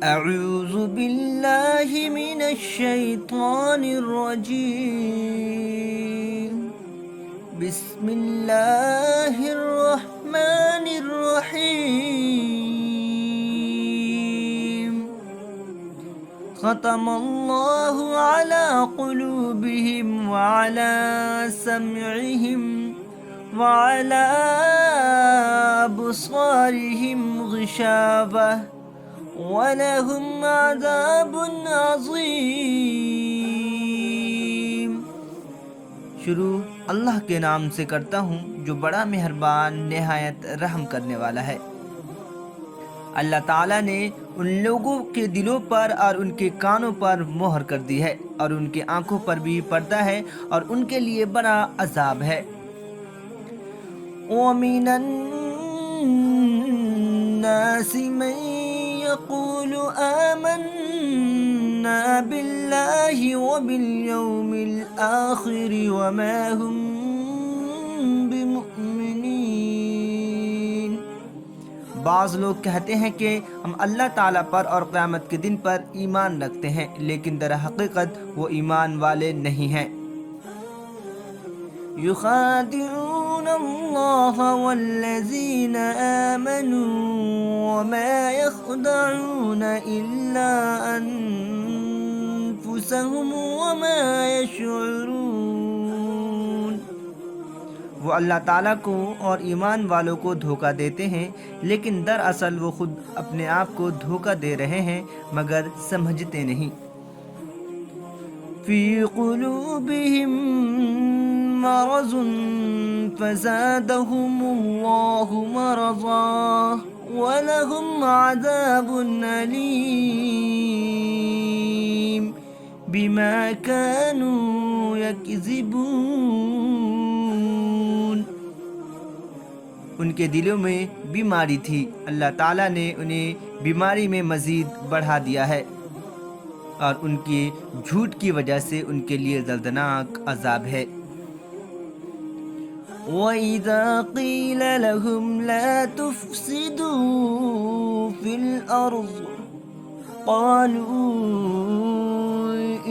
أعوذ بالله من الشيطان الرجيم. بسم الله الرحمن الرحيم. ختم الله على قلوبهم وعلى سمعهم وعلى أبصارهم غشاوة وَلَهُمْ عَذَابٌ عَظِيمٌ. شروع اللہ کے نام سے کرتا ہوں جو بڑا مہربان نہایت رحم کرنے والا ہے. اللہ تعالیٰ نے ان لوگوں کے دلوں پر اور ان کے کانوں پر مہر کر دی ہے اور ان کے آنکھوں پر بھی پردہ ہے اور ان کے لیے بڑا عذاب ہے. وَمِنَ النَّاسِ مَن يقول آمنا بالله وباليوم الآخر وما هم بمؤمنين. بعض لوگ کہتے ہیں کہ ہم اللہ تعالیٰ پر اور قیامت کے دن پر ایمان رکھتے ہیں لیکن در حقیقت وہ ایمان والے نہیں ہیں. يخادعون الله والذين آمنوا وما يخدعون إلا أنفسهم وما يشعرون. وہ اللہ تعالیٰ کو اور ایمان والوں کو دھوکہ دیتے ہیں لیکن دراصل وہ خود اپنے آپ کو دھوکہ دے رہے ہیں مگر سمجھتے نہیں. فی قلوبہم مرض فزادهم الله مرضا ولهم عذاب أليم بما كانوا يكذبون. ان کے دلوں میں بیماری تھی، اللہ تعالیٰ نے انہیں بیماری میں مزید بڑھا دیا ہے اور ان کی جھوٹ کی وجہ سے ان کے لیے دردناک عذاب ہے. وَإِذَا قِيلَ لَهُمْ لَا تُفْسِدُوا فِي الْأَرْضِ قَالُوا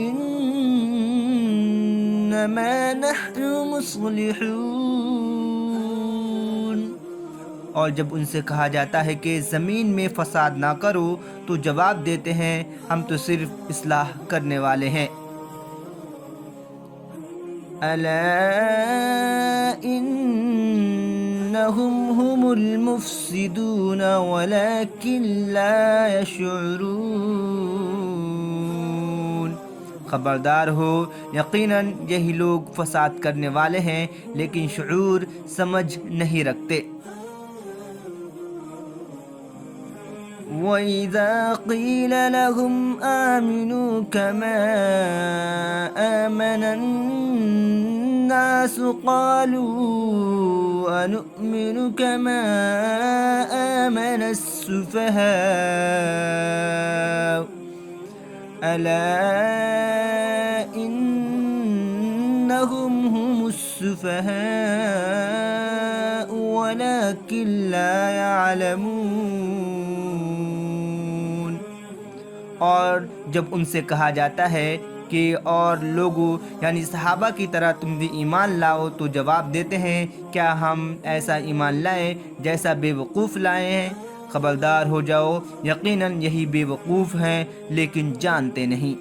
إِنَّمَا نَحْنُ مُصْلِحُونَ. اور جب ان سے کہا جاتا ہے کہ زمین میں فساد نہ کرو تو جواب دیتے ہیں ہم تو صرف اصلاح کرنے والے ہیں. أَلَا إِنَّهُمْ هُمُ الْمُفْسِدُونَ وَلَكِنْ لَا يَشْعُرُونَ. خبردار ہو یقیناً یہی لوگ فساد کرنے والے ہیں لیکن شعور سمجھ نہیں رکھتے. وَإِذَا قِيلَ لَهُمْ آمِنُوا كَمَا آمَنَ النَّاسُ قَالُوا أَنُؤْمِنُ كَمَا آمَنَ السُّفَهَاءُ أَلَا إِنَّهُمْ هُمُ السُّفَهَاءُ وَلَكِنْ لَا يَعْلَمُونَ. اور جب ان سے کہا جاتا ہے کہ اور لوگوں یعنی صحابہ کی طرح تم بھی ایمان لاؤ تو جواب دیتے ہیں کیا ہم ایسا ایمان لائیں جیسا بے وقوف لائے ہیں. خبردار ہو جاؤ یقیناً یہی بے وقوف ہیں لیکن جانتے نہیں.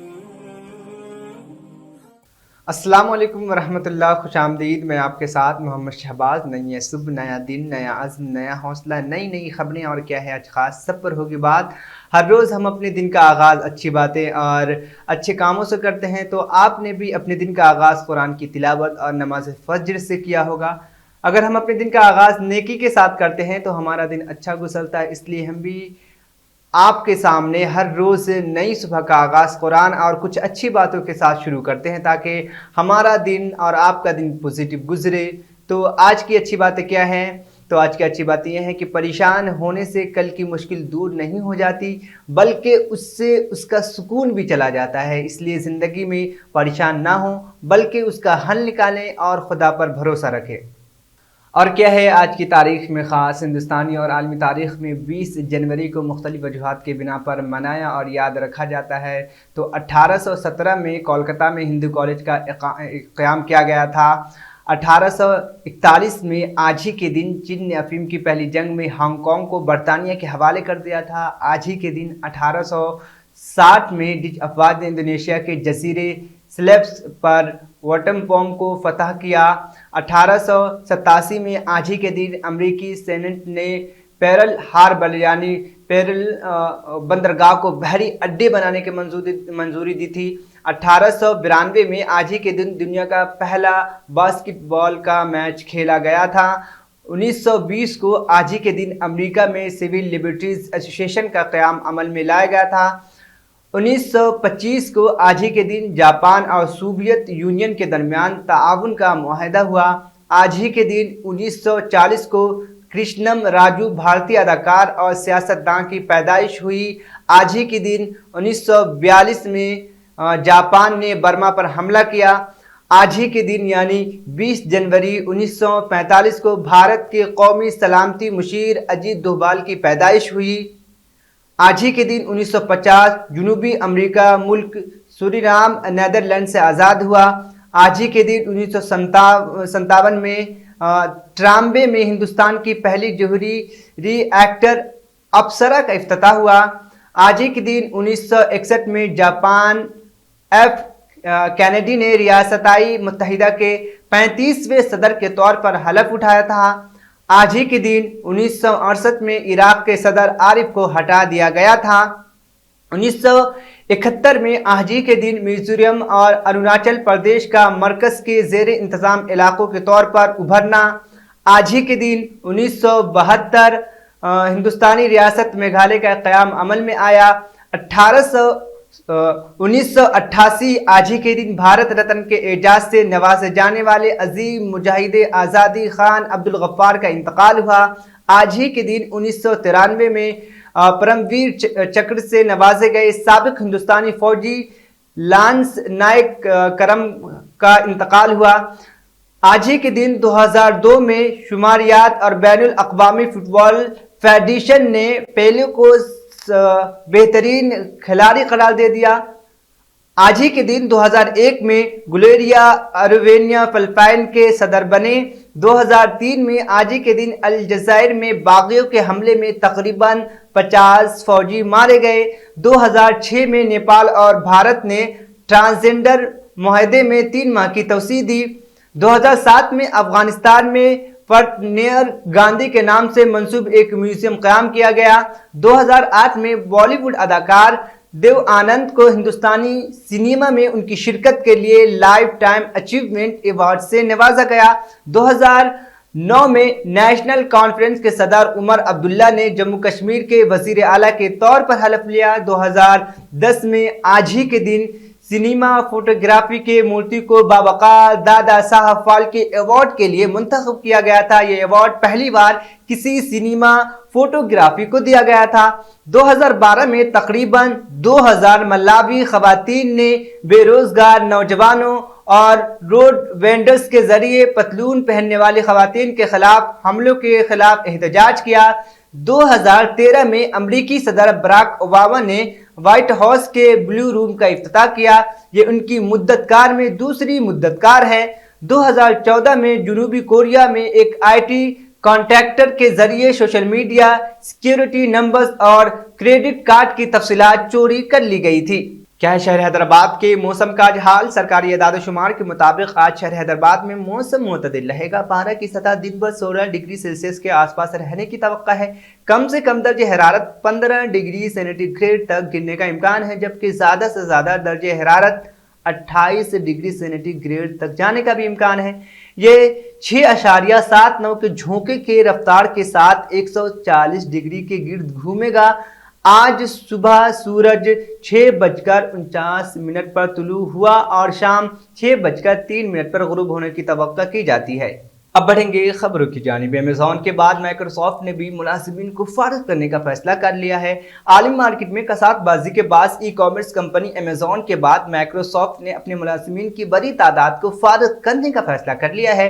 السلام علیکم ورحمۃ اللہ. خوش آمدید. میں آپ کے ساتھ محمد شہباز. نئی صبح، نیا دن، نیا عزم، نیا حوصلہ، نئی خبریں اور کیا ہے آج خاص سب پر ہوگی بات. ہر روز ہم اپنے دن کا آغاز اچھی باتیں اور اچھے کاموں سے کرتے ہیں تو آپ نے بھی اپنے دن کا آغاز قرآن کی تلاوت اور نماز فجر سے کیا ہوگا. اگر ہم اپنے دن کا آغاز نیکی کے ساتھ کرتے ہیں تو ہمارا دن اچھا گزرتا ہے. اس لیے ہم بھی آپ کے سامنے ہر روز نئی صبح کا آغاز قرآن اور کچھ اچھی باتوں کے ساتھ شروع کرتے ہیں تاکہ ہمارا دن اور آپ کا دن پوزیٹو گزرے. تو آج کی اچھی باتیں کیا ہیں؟ تو آج کی اچھی بات یہ ہے کہ پریشان ہونے سے کل کی مشکل دور نہیں ہو جاتی بلکہ اس سے اس کا سکون بھی چلا جاتا ہے. اس لیے زندگی میں پریشان نہ ہوں بلکہ اس کا حل نکالیں اور خدا پر بھروسہ رکھیں. اور کیا ہے آج کی تاریخ میں خاص؟ ہندوستانی اور عالمی تاریخ میں 20 جنوری کو مختلف وجوہات کے بنا پر منایا اور یاد رکھا جاتا ہے۔ تو 1817 میں کولکتہ میں ہندو کالج کا قیام کیا گیا تھا۔ 1841 میں آج ہی کے دن چین نے افیون کی پہلی جنگ میں ہانگ کانگ کو برطانیہ کے حوالے کر دیا تھا۔ آج ہی کے دن 1860 میں ڈچ افواج نے انڈونیشیا کے جزیرے سلیپس پر وٹمپوم کو فتح کیا۔ 1887 میں آج ہی کے دن امریکی سینٹ نے پیرل ہاربر یعنی پیرل بندرگاہ کو بحری اڈے بنانے کی منظوری دی تھی۔ 1892 میں آج ہی کے دن دنیا کا پہلا باسکٹ بال کا میچ کھیلا گیا تھا۔ 1920 کو آج ہی کے دن امریکہ میں سول لبرٹیز ایسوسی ایشن کا قیام عمل میں لایا گیا تھا۔ 1925 کو آج ہی کے دن جاپان اور سوویت یونین کے درمیان تعاون کا معاہدہ ہوا۔ آج ہی کے دن 1940 کو کرشنم راجو بھارتی اداکار اور سیاستدان کی پیدائش ہوئی۔ آج ہی کے دن 1942 میں جاپان نے برما پر حملہ کیا۔ آج ہی کے دن یعنی 20 جنوری 1945 کو بھارت کے قومی سلامتی مشیر اجیت دوبھال کی پیدائش ہوئی۔ آج ہی کے دن 1950 جنوبی امریکہ ملک سورینام نیدرلینڈ سے آزاد ہوا۔ آج ہی کے دن 1957 میں ٹرامبے میں ہندوستان کی پہلی جوہری ری ایکٹر اپسرا کا افتتاح ہوا۔ آج ہی کے دن 1961 میں جاپان ایف کینیڈی نے ریاستہائے متحدہ کے 35ویں صدر کے طور پر حلف اٹھایا تھا۔ آج ہی کے دن 1968 میں عراق کے صدر عارف کو ہٹا دیا گیا تھا۔ 1971 میں آج ہی کے دن میزورم اور اروناچل پردیش کا مرکز کے زیر انتظام علاقوں کے طور پر ابھرنا۔ آج ہی کے دن 1972 ہندوستانی ریاست میگھالیہ کا قیام عمل میں آیا۔ 1988 آج ہی کے دن بھارت رتن کے اعزاز سے نوازے جانے والے عظیم مجاہد آزادی خان عبدالغفار کا انتقال ہوا۔ آج ہی کے دن 1993 میں پرم ویر چکر سے نوازے گئے سابق ہندوستانی فوجی لانس نائک کرم کا انتقال ہوا۔ آج ہی کے دن 2002 میں شماریات اور بین الاقوامی فٹ بال فیڈریشن نے پیلے کو بہترین کھلاڑی قرار دے دیا۔ آج ہی کے دن 2001 میں گلوریا اروینیا فلپائن کے صدر بنے۔ 2003 میں آج ہی کے دن الجزائر میں باغیوں کے حملے میں تقریباً 50 فوجی مارے گئے۔ 2006 میں نیپال اور بھارت نے ٹرانسجنڈر معاہدے میں 3 ماہ کی توسیع دی۔ 2007 میں افغانستان میں فرٹنیر گاندھی کے نام سے منسوب ایک میوزیم قیام کیا گیا۔ 2008 میں بالی ووڈ اداکار دیو آنند کو ہندوستانی سینما میں ان کی شرکت کے لیے لائف ٹائم اچیومنٹ ایوارڈ سے نوازا گیا۔ 2009 میں نیشنل کانفرنس کے صدر عمر عبداللہ نے جموں کشمیر کے وزیر اعلیٰ کے طور پر حلف لیا۔ 2010 میں آج ہی کے دن سینما فوٹوگرافی کے مورتی کو باوقار دادا صاحب پھالکے ایوارڈ کے لیے منتخب کیا گیا تھا۔ یہ ایوارڈ پہلی بار کسی سینما فوٹوگرافی کو دیا گیا تھا۔ 2012 میں تقریباً 2000 ملاوی خواتین نے بے روزگار نوجوانوں اور روڈ وینڈرز کے ذریعے پتلون پہننے والی خواتین کے خلاف حملوں کے خلاف احتجاج کیا۔ 2013 میں امریکی صدر براک اوباما نے وائٹ ہاؤس کے بلو روم کا افتتاح کیا۔ یہ ان کی مدت کار میں دوسری مدت کار ہے۔ 2014 میں جنوبی کوریا میں ایک IT کانٹریکٹر کے ذریعے سوشل میڈیا سیکیورٹی نمبرز اور کریڈٹ کارڈ کی تفصیلات چوری کر لی گئی تھی۔ کیا ہے شہر حیدرآباد کے موسم کا حال؟ سرکاری اعداد و شمار کے مطابق آج شہر حیدرآباد میں موسم معتدل رہے گا۔ پارہ کی سطح دن بھر 16 ڈگری سیلسیس کے آس پاس رہنے کی توقع ہے۔ کم سے کم درجہ حرارت 15 ڈگری سینٹی گریڈ تک گرنے کا امکان ہے، جبکہ زیادہ سے زیادہ درجہ حرارت 28 ڈگری سینٹی گریڈ تک جانے کا بھی امکان ہے۔ یہ 6.79 کے جھونکے کے رفتار کے ساتھ 140 ڈگری کے گرد گھومے گا۔ آج صبح سورج 6:49 پر طلوع ہوا اور شام 6:03 پر غروب ہونے کی توقع کی جاتی ہے۔ اب بڑھیں گے خبروں کی جانب۔ امیزون کے بعد مائیکروسافٹ نے بھی ملازمین کو فارغ کرنے کا فیصلہ کر لیا ہے۔ عالمی مارکیٹ میں کساد بازی کے باعث ای کامرس کمپنی امیزون کے بعد مائیکروسافٹ نے اپنے ملازمین کی بڑی تعداد کو فارغ کرنے کا فیصلہ کر لیا ہے۔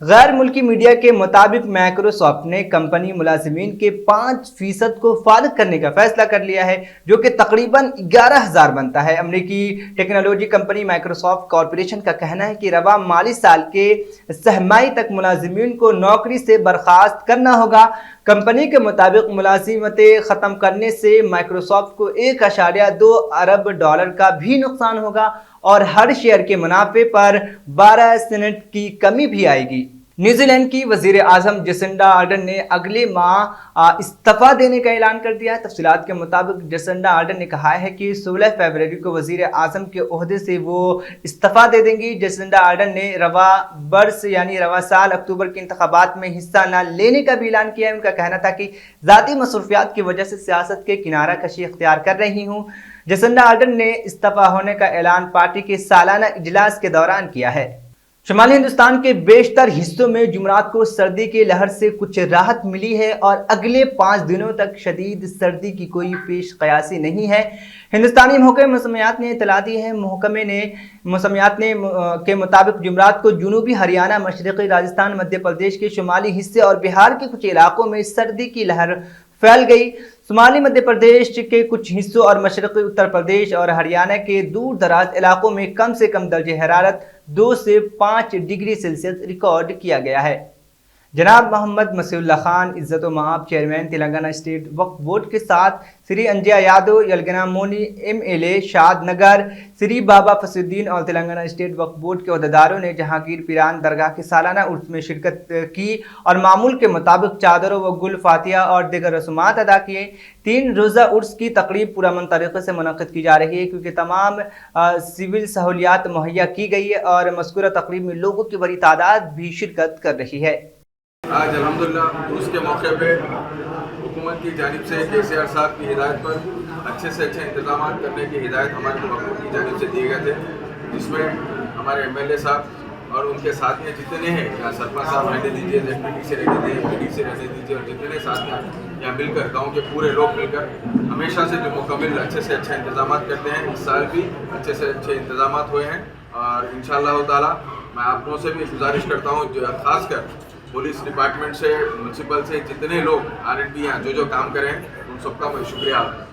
غیر ملکی میڈیا کے مطابق مائکروسافٹ نے کمپنی ملازمین کے 5% کو فارغ کرنے کا فیصلہ کر لیا ہے، جو کہ تقریباً 11,000 بنتا ہے۔ امریکی ٹیکنالوجی کمپنی مائکروسافٹ کارپوریشن کا کہنا ہے کہ رواں مالی سال کے سہ ماہی تک ملازمین کو نوکری سے برخاست کرنا ہوگا۔ کمپنی کے مطابق ملازمتیں ختم کرنے سے مائکروسافٹ کو $1.2 ارب کا بھی نقصان ہوگا اور ہر شیئر کے منافع پر 12 سنٹ کی کمی بھی آئے گی۔ نیوزی لینڈ کی وزیر اعظم جسنڈا آرڈن نے اگلے ماہ استعفیٰ دینے کا اعلان کر دیا ہے۔ تفصیلات کے مطابق جسنڈا آرڈن نے کہا ہے کہ 16 فروری کو وزیر اعظم کے عہدے سے وہ استعفیٰ دے دیں گی۔ جسنڈا آرڈن نے رواں برس یعنی رواں سال اکتوبر کے انتخابات میں حصہ نہ لینے کا بھی اعلان کیا ہے۔ ان کا کہنا تھا کہ ذاتی مصروفیات کی وجہ سے سیاست کے کنارہ کشی اختیار کر رہی ہوں۔ جسنڈا آرڈن نے استعفیٰ ہونے کا اعلان پارٹی کے سالانہ اجلاس کے دوران کیا ہے۔ شمالی ہندوستان کے بیشتر حصوں میں جمعرات کو سردی کی لہر سے کچھ راحت ملی ہے اور اگلے 5 دنوں تک شدید سردی کی کوئی پیش قیاسی نہیں ہے۔ ہندوستانی محکمہ موسمیات نے اطلاع دی ہے۔ محکمے نے موسمیات کے مطابق جمعرات کو جنوبی ہریانہ، مشرقی راجستھان، مدھیہ پردیش کے شمالی حصے اور بہار کے کچھ علاقوں میں سردی کی لہر پھیل گئی۔ شمالی مدھیہ پردیش کے کچھ حصوں اور مشرقی اتر پردیش اور ہریانہ کے دور دراز علاقوں میں کم سے کم درجہ حرارت 2 سے 5 ڈگری سیلسیس ریکارڈ کیا گیا ہے۔ جناب محمد مسیح اللہ خان عزت و مآب چیئرمین تلنگانہ اسٹیٹ وقف بورڈ کے ساتھ سری انجیا یادو یلگنا مونی MLA شاد نگر، سری بابا فصیح الدین اور تلنگانہ اسٹیٹ وقف بورڈ کے عہدیداروں نے جہانگیر پیران درگاہ کے سالانہ عرس میں شرکت کی اور معمول کے مطابق چادروں و گل فاتحہ اور دیگر رسومات ادا کیے۔ 3 روزہ عرس کی تقریب پرامن طریقے سے منعقد کی جا رہی ہے کیونکہ تمام سول سہولیات مہیا کی گئی ہے اور مذکورہ تقریب میں لوگوں کی بڑی تعداد بھی شرکت کر رہی ہے۔ آج الحمدللہ عرس کے موقع پہ حکومت کی جانب سے KCR صاحب کی ہدایت پر اچھے سے اچھے انتظامات کرنے کی ہدایت ہمارے وقف کی جانب سے دیے گئے تھے، جس میں ہمارے MLA صاحب اور ان کے ساتھی جتنے ہیں، یا سرپنچ صاحب رہنے دیجیے، MPD سے رہنے دیجیے، PD سے رہنے دیجیے، اور جتنے ساتھی یہاں مل کر گاؤں کے پورے لوگ مل کر ہمیشہ سے جو مکمل اچھے سے اچھے انتظامات کرتے ہیں، اس سال بھی اچھے سے اچھے انتظامات ہوئے ہیں۔ اور انشاءاللہ تعالیٰ میں آپ لوگوں سے بھی گزارش کرتا ہوں، جو خاص کر پولیس ڈپارٹمنٹ سے، میونسپل سے جتنے لوگ R&B ہیں جو کام کریں، ان سب کا میں شکریہ ادا کرتا ہوں۔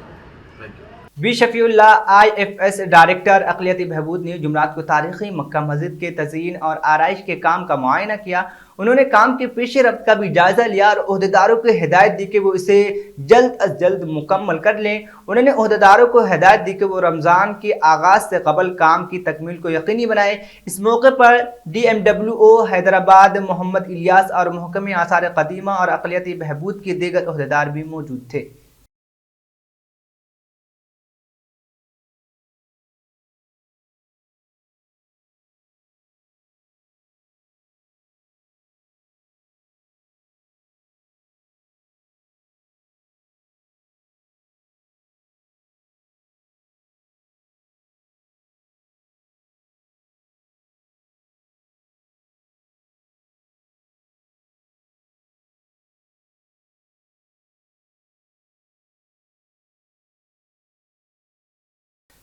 B Shafiullah IFS director اقلیتی بہبود نے جمعرات کو تاریخی مکہ مسجد کے تزئین اور آرائش کے کام کا معائنہ کیا۔ انہوں نے کام کے پیش رفت کا بھی جائزہ لیا اور عہدیداروں کو ہدایت دی کہ وہ اسے جلد از جلد مکمل کر لیں۔ انہوں نے عہدیداروں کو ہدایت دی کہ وہ رمضان کے آغاز سے قبل کام کی تکمیل کو یقینی بنائیں۔ اس موقع پر DMWO حیدرآباد محمد الیاس اور محکمہ آثار قدیمہ اور اقلیتی بہبود کے دیگر عہدیدار بھی موجود تھے۔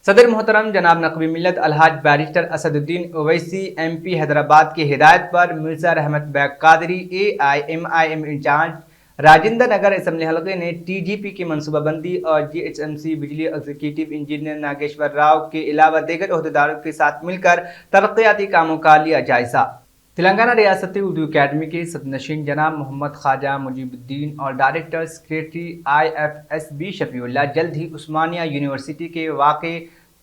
صدر محترم جناب نقوی ملت الحاج بیرسٹر اسد الدین اویسی MP حیدرآباد کی ہدایت پر Mirza Rahmat Baig Qadri AIMIM incharge Rajendra Nagar assembly حلقے نے TGP کی منصوبہ بندی اور GHMC بجلی ایگزیکٹو انجینئر ناگیشور راؤ کے علاوہ دیگر عہدیداروں کے ساتھ مل کر ترقیاتی کاموں کا لیا جائزہ۔ تلنگانہ ریاستی اردو اکیڈمی کے صدرنشین جناب محمد خواجہ مجیب الدین اور ڈائریکٹر سیکریٹری IFS بی شفیع اللہ جلد ہی عثمانیہ یونیورسٹی کے واقع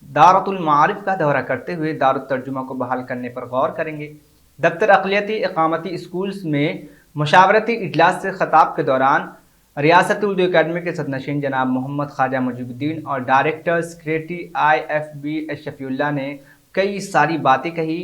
دارت المعارف کا دورہ کرتے ہوئے دارالترجمہ کو بحال کرنے پر غور کریں گے۔ دفتر اقلیتی اقامتی اسکولز میں مشاورتی اجلاس سے خطاب کے دوران ریاستی اردو اکیڈمی کے صدرنشین جناب محمد خواجہ مجیب الدین اور ڈائریکٹر سیکریٹری IFB شفیع اللہ نے کئی ساری باتیں کہی۔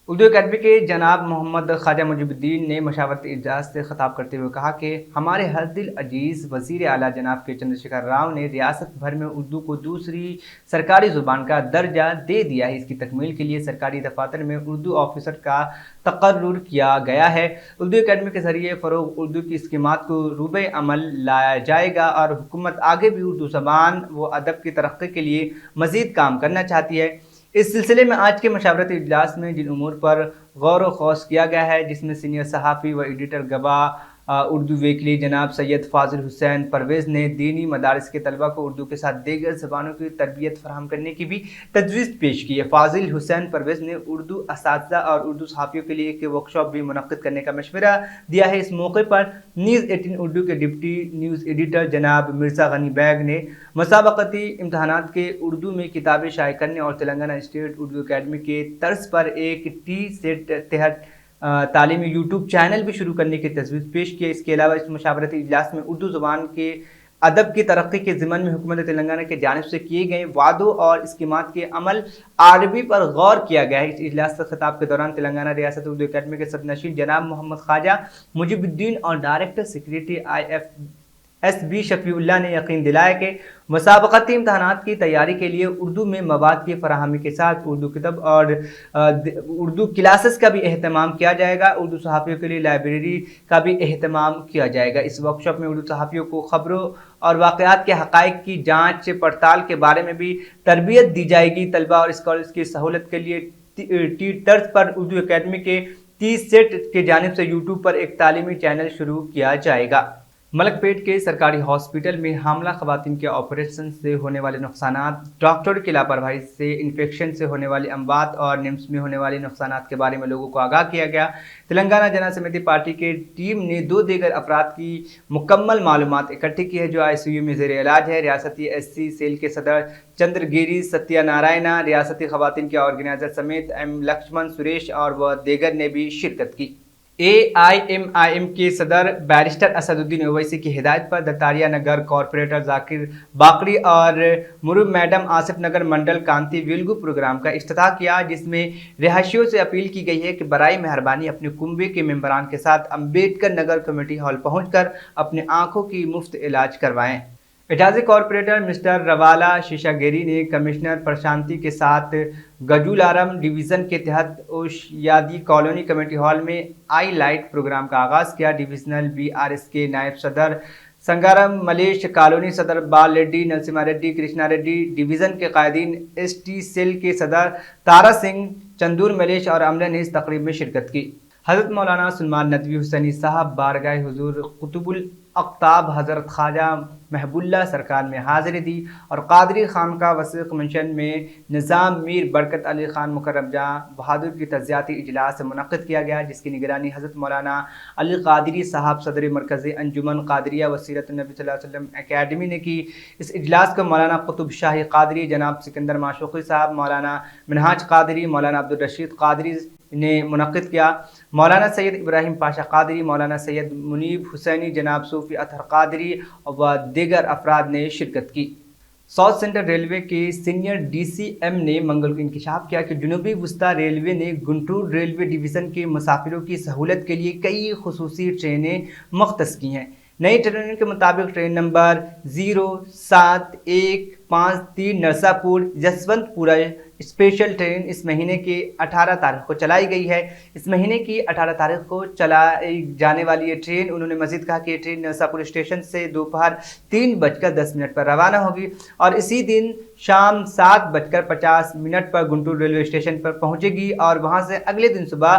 اردو اکیڈمی کے جناب محمد خواجہ مجیب الدین نے مشاورتی اجلاس سے خطاب کرتے ہوئے کہا کہ ہمارے ہر دل عزیز وزیر اعلیٰ جناب کے چندر شیکھر راؤ نے ریاست بھر میں اردو کو دوسری سرکاری زبان کا درجہ دے دیا ہے۔ اس کی تکمیل کے لیے سرکاری دفاتر میں اردو آفیسر کا تقرر کیا گیا ہے۔ اردو اکیڈمی کے ذریعے فروغ اردو کی اسکیمات کو روبے عمل لایا جائے گا اور حکومت آگے بھی اردو زبان و ادب کی ترقی کے لیے مزید کام کرنا چاہتی ہے۔ اس سلسلے میں آج کے مشاورتی اجلاس میں جن امور پر غور و خوض کیا گیا ہے، جس میں سینئر صحافی و ایڈیٹر گواہ اردو ویکلی جناب سید فاضل حسین پرویز نے دینی مدارس کے طلبہ کو اردو کے ساتھ دیگر زبانوں کی تربیت فراہم کرنے کی بھی تجویز پیش کی ہے۔ فاضل حسین پرویز نے اردو اساتذہ اور اردو صحافیوں کے لیے ایک ورکشاپ بھی منعقد کرنے کا مشورہ دیا ہے۔ اس موقع پر نیوز 18 اردو کے ڈپٹی نیوز ایڈیٹر جناب مرزا غنی بیگ نے مسابقتی امتحانات کے اردو میں کتابیں شائع کرنے اور تلنگانہ اسٹیٹ اردو اکیڈمی کے طرز پر ایک ٹی سیٹ تحت تعلیمی یوٹیوب چینل بھی شروع کرنے کی تجویز پیش کی ہے۔ اس کے علاوہ اس مشاورتی اجلاس میں اردو زبان کے ادب کی ترقی کے ضمن میں حکومت تلنگانہ کی جانب سے کیے گئے وعدوں اور اسکیمات کے عمل آروی پر غور کیا گیا ہے۔ اس اجلاس سے خطاب کے دوران تلنگانہ ریاست اردو اکیڈمی کے صدر نشین جناب محمد خواجہ مجیب الدین اور ڈائریکٹر سیکریٹری IFSB شفیع اللہ نے یقین دلایا کہ مسابقتی امتحانات کی تیاری کے لیے اردو میں مواد کی فراہمی کے ساتھ اردو کتب اور اردو کلاسز کا بھی اہتمام کیا جائے گا۔ اردو صحافیوں کے لیے لائبریری کا بھی اہتمام کیا جائے گا۔ اس ورکشاپ میں اردو صحافیوں کو خبروں اور واقعات کے حقائق کی جانچ پڑتال کے بارے میں بھی تربیت دی جائے گی۔ طلبہ اور اسکالرز کی سہولت کے لیے ٹی طرز پر اردو اکیڈمی کے 30 سیٹ کی جانب سے یوٹیوب پر ایک تعلیمی چینل شروع کیا جائے گا۔ ملک پیٹ کے سرکاری ہاسپٹل میں حاملہ خواتین کے آپریشن سے ہونے والے نقصانات، ڈاکٹر کی لاپرواہی سے انفیکشن سے ہونے والی اموات اور نمس میں ہونے والے نقصانات کے بارے میں لوگوں کو آگاہ کیا گیا۔ تلنگانہ جنا سمیتی پارٹی کے ٹیم نے 2 دیگر افراد کی مکمل معلومات اکٹھی کی ہے جو ICU میں زیر علاج ہے۔ ریاستی SC سیل کے صدر چندر گیری ستیہ نارائنا، ریاستی خواتین کے آرگنائزر سمیت M لکشمن سریش اور وہ دیگر نے بھی شرکت کی۔ AIMIM کے صدر بیرسٹر اسد الدین اویسی کی ہدایت پر دتاریہ نگر کارپوریٹر ذاکر باقری اور مرو میڈم آصف نگر منڈل کانتی ویلگو پروگرام کا افتتاح کیا، جس میں رہائشیوں سے اپیل کی گئی ہے کہ برائے مہربانی اپنے کنبے کے ممبران کے ساتھ امبیڈکر نگر کمیٹی ہال پہنچ کر اپنے آنکھوں کی مفت علاج کروائیں۔ اعزازی کارپوریٹر مسٹر روالا شیشا گیری نے کمشنر پرشانتی کے ساتھ گجولارم ڈویژن کے تحت اوشیادی کالونی کمیٹی ہال میں آئی لائٹ پروگرام کا آغاز کیا۔ ڈویژنل BRS کے نائب صدر سنگارم ملیش، کالونی صدر بال ریڈی، نرسما ریڈی، کرشنا ریڈی، ڈویژن کے قائدین ST سیل کے صدر تارا سنگھ، چندور ملیش اور عملہ نے اس تقریب میں شرکت کی۔ حضرت مولانا سلمان ندوی حسینی صاحب بارگاہ حضور قطب الاقطاب حضرت خواجہ محب اللہ سرکار میں حاضری دی اور قادری خانقاہ وسیق منشن میں نظام میر برکت علی خان مکرم جہاں بہادر کی تعزیتی اجلاس منعقد کیا گیا، جس کی نگرانی حضرت مولانا علی قادری صاحب صدر مرکزی انجمن قادریہ وسیلۃ النبی صلی اللہ علیہ وسلم اکیڈمی نے کی۔ اس اجلاس کو مولانا قطب شاہی قادری، جناب سکندر معشوقی صاحب، مولانا منہاج قادری، مولانا عبدالرشید قادری نے منعقد کیا۔ مولانا سید ابراہیم پاشا قادری، مولانا سید منیب حسینی، جناب صوفی اطہر قادری و دیگر افراد نے شرکت کی۔ ساؤتھ سینٹرل ریلوے کے سینئر DCM نے منگل کو انکشاف کیا کہ جنوبی وسطی ریلوے نے گنٹور ریلوے ڈویژن کے مسافروں کی سہولت کے لیے کئی خصوصی ٹرینیں مختص کی ہیں۔ نئی ٹرینوں کے مطابق ٹرین نمبر 07153 نرساپور یسونت پورہ اسپیشل ٹرین اس مہینے کی 18 تاریخ کو چلائی گئی ہے۔ اس مہینے کی 18 تاریخ کو چلائی جانے والی یہ ٹرین، انہوں نے مزید کہا کہ یہ ٹرین نرساپور اسٹیشن سے دوپہر 3:10 پر روانہ ہوگی اور اسی دن شام 7:50 پر گنٹور ریلوے اسٹیشن پر پہنچے گی اور وہاں سے اگلے دن صبح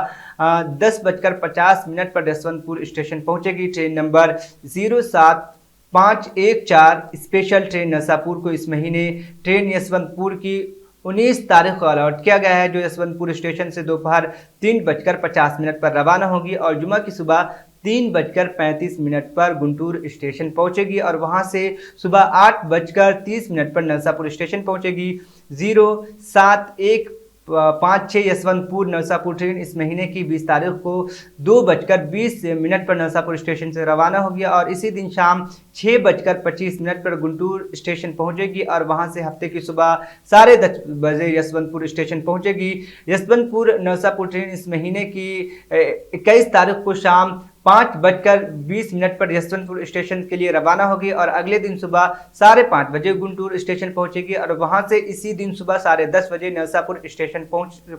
10:50 پر یسونت پور اسٹیشن پہنچے گی۔ Train number 07514 special train Narsapur کو اس مہینے ٹرین یسونت پور کی 19 تاریخ کو الاٹ کیا گیا ہے، جو یسونت پور اسٹیشن سے دوپہر 3:50 پر روانہ ہوگی اور جمعہ کی صبح 3:35 پر گنٹور اسٹیشن پہنچے گی اور وہاں سے صبح 8:30 پر نرساپور اسٹیشن پہنچے گی۔ 07156 یسونت پور نرساپور ٹرین اس مہینے کی 20 تاریخ کو 2:20 پر نرساپور اسٹیشن سے روانہ ہوگی اور اسی دن شام 6:25 پر گنٹور اسٹیشن پہنچے گی اور وہاں سے ہفتے کی صبح 10:30 بجے یسونت پور اسٹیشن پہنچے گی۔ یسونت پور نرساپور ٹرین اس مہینے کی 21 تاریخ کو شام 5:20 پر یسونت پور اسٹیشن کے لیے روانہ ہوگی اور اگلے دن صبح 5:30 بجے گنٹور اسٹیشن پہنچے گی اور وہاں سے اسی دن صبح 10:30 بجے نرساپور اسٹیشن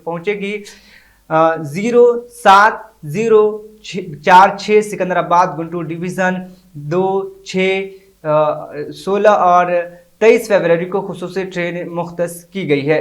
پہنچے گی۔ 07046 سکندرآباد گنٹور ڈویژن 2، 6، 16 اور 23 فروری کو خصوصی ٹرین مختص کی گئی ہے۔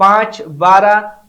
5, 12,